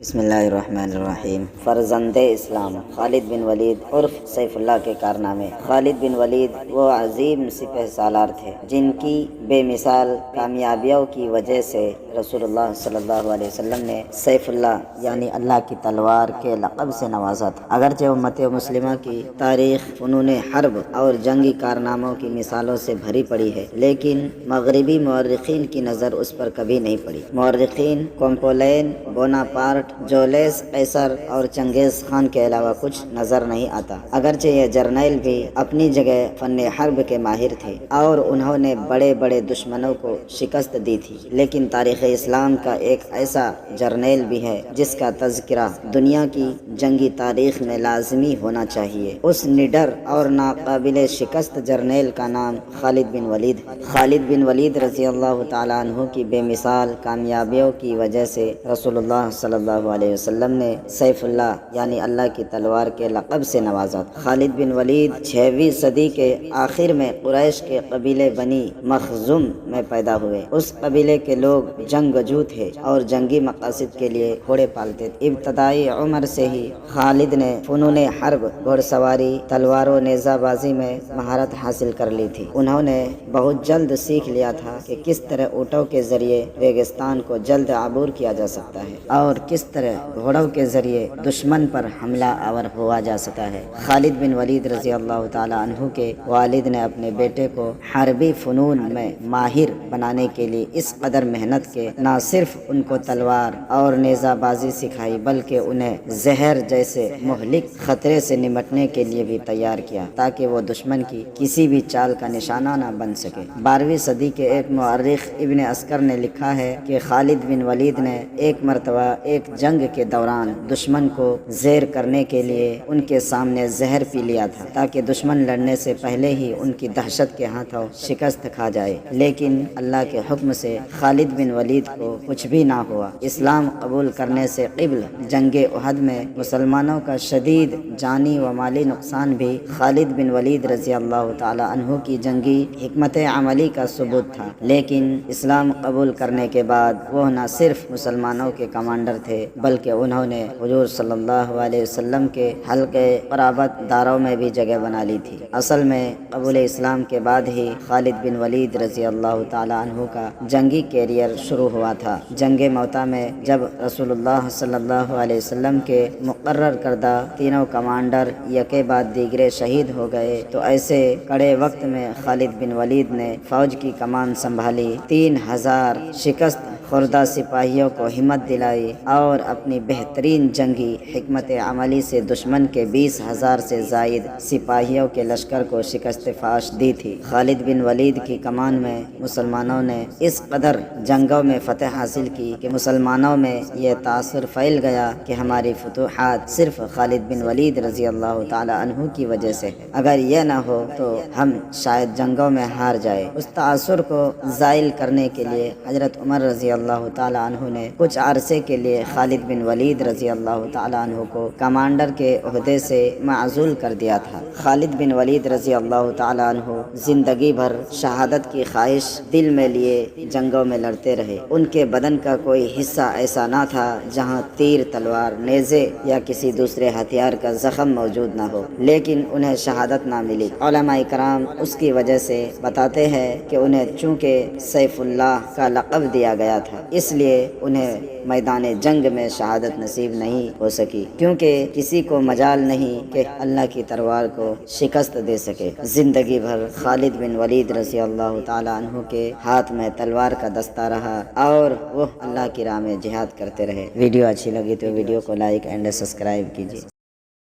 بسم اللہ الرحمن الرحیم۔ فرزند اسلام خالد بن ولید عرف سیف اللہ کے کارنامے۔ خالد بن ولید وہ عظیم سپہ سالار تھے جن کی بے مثال کامیابیوں کی وجہ سے رسول اللہ صلی اللہ علیہ وسلم نے سیف اللہ یعنی اللہ کی تلوار کے لقب سے نوازا تھا۔ اگرچہ امت مسلمہ کی تاریخ فنون حرب اور جنگی کارناموں کی مثالوں سے بھری پڑی ہے، لیکن مغربی مورخین کی نظر اس پر کبھی نہیں پڑی۔ مورخین کومپولین، بوناپارٹ، جولیس قیصر اور چنگیز خان کے علاوہ کچھ نظر نہیں آتا۔ اگرچہ یہ جرنیل بھی اپنی جگہ فن حرب کے ماہر تھے اور انہوں نے بڑے بڑے دشمنوں کو شکست دی تھی، لیکن تاریخ اسلام کا ایک ایسا جرنیل بھی ہے جس کا تذکرہ دنیا کی جنگی تاریخ میں لازمی ہونا چاہیے۔ اس نڈر اور ناقابل شکست جرنیل کا نام خالد بن ولید ہے۔ خالد بن ولید رضی اللہ تعالیٰ عنہ کی بے مثال کامیابیوں کی وجہ سے رسول اللہ صلی اللہ علیہ وسلم نے سیف اللہ یعنی اللہ کی تلوار کے لقب سے نوازا تھا۔ خالد بن ولید 6ویں صدی کے آخر میں قریش کے قبیلے بنی مخزوم میں پیدا ہوئے۔ اس قبیلے کے لوگ جنگجو تھے اور جنگی مقاصد کے لیے گھوڑے پالتے تھے۔ ابتدائی عمر سے ہی خالد نے فنون حرب، گھوڑ سواری، تلوار و نیزہ بازی میں مہارت حاصل کر لی تھی۔ انہوں نے بہت جلد سیکھ لیا تھا کہ کس طرح اونٹوں کے ذریعے ریگستان کو جلد عبور کیا جا سکتا ہے اور کس طرح گھوڑوں کے ذریعے دشمن پر حملہ آور ہوا جا سکتا ہے۔ خالد بن ولید رضی اللہ تعالیٰ عنہ کے والد نے اپنے بیٹے کو حربی فنون میں ماہر بنانے کے لیے اس قدر محنت کے نہ صرف ان کو تلوار اور نیزہ بازی سکھائی بلکہ انہیں زہر جیسے مہلک خطرے سے نمٹنے کے لیے بھی تیار کیا تاکہ وہ دشمن کی کسی بھی چال کا نشانہ نہ بن سکے۔ 12ویں صدی کے ایک مورخ ابن عسکر نے لکھا ہے کہ خالد بن ولید نے ایک مرتبہ ایک جنگ کے دوران دشمن کو زیر کرنے کے لیے ان کے سامنے زہر پی لیا تھا تاکہ دشمن لڑنے سے پہلے ہی ان کی دہشت کے ہاتھوں شکست کھا جائے، لیکن اللہ کے حکم سے خالد بن ولید کو کچھ بھی نہ ہوا۔ اسلام قبول کرنے سے قبل جنگ احد میں مسلمانوں کا شدید جانی و مالی نقصان بھی خالد بن ولید رضی اللہ تعالی عنہ کی جنگی حکمت عملی کا ثبوت تھا، لیکن اسلام قبول کرنے کے بعد وہ نہ صرف مسلمانوں کے کمانڈر تھے بلکہ انہوں نے حضور صلی اللہ علیہ وسلم کے حلقے قرابت داروں میں بھی جگہ بنا لی تھی۔ اصل میں قبول اسلام کے بعد ہی خالد بن ولید رضی اللہ تعالیٰ عنہ کا جنگی کیریئر شروع ہوا تھا۔ جنگ موتا میں جب رسول اللہ صلی اللہ علیہ وسلم کے مقرر کردہ تینوں کمانڈر یکے بعد دیگرے شہید ہو گئے تو ایسے کڑے وقت میں خالد بن ولید نے فوج کی کمان سنبھالی، 3000 شکست خوردہ سپاہیوں کو ہمت دلائی اور اپنی بہترین جنگی حکمت عملی سے دشمن کے 20,000 سے زائد سپاہیوں کے لشکر کو شکست فاش دی تھی۔ خالد بن ولید کی کمان میں مسلمانوں نے اس قدر جنگوں میں فتح حاصل کی کہ مسلمانوں میں یہ تاثر پھیل گیا کہ ہماری فتوحات صرف خالد بن ولید رضی اللہ تعالی عنہ کی وجہ سے ہے، اگر یہ نہ ہو تو ہم شاید جنگوں میں ہار جائے۔ اس تاثر کو زائل کرنے کے لیے حضرت عمر رضی اللہ تعالی عنہ نے کچھ عرصے کے لیے خالد بن ولید رضی اللہ تعالی عنہ کو کمانڈر کے عہدے سے معزول کر دیا تھا۔ خالد بن ولید رضی اللہ تعالی عنہ زندگی بھر شہادت کی خواہش دل میں لیے جنگوں میں لڑتے رہے۔ ان کے بدن کا کوئی حصہ ایسا نہ تھا جہاں تیر، تلوار، نیزے یا کسی دوسرے ہتھیار کا زخم موجود نہ ہو، لیکن انہیں شہادت نہ ملی۔ علماء کرام اس کی وجہ سے بتاتے ہیں کہ انہیں چونکہ سیف اللہ کا لقب دیا گیا تھا اس لیے انہیں میدان جنگ میں شہادت نصیب نہیں ہو سکی، کیونکہ کسی کو مجال نہیں کہ اللہ کی تلوار کو شکست دے سکے۔ زندگی بھر خالد بن ولید رضی اللہ تعالی عنہ کے ہاتھ میں تلوار کا دستہ رہا اور وہ اللہ کی راہ میں جہاد کرتے رہے۔ ویڈیو اچھی لگی تو ویڈیو کو لائک اینڈ سبسکرائب کیجیے۔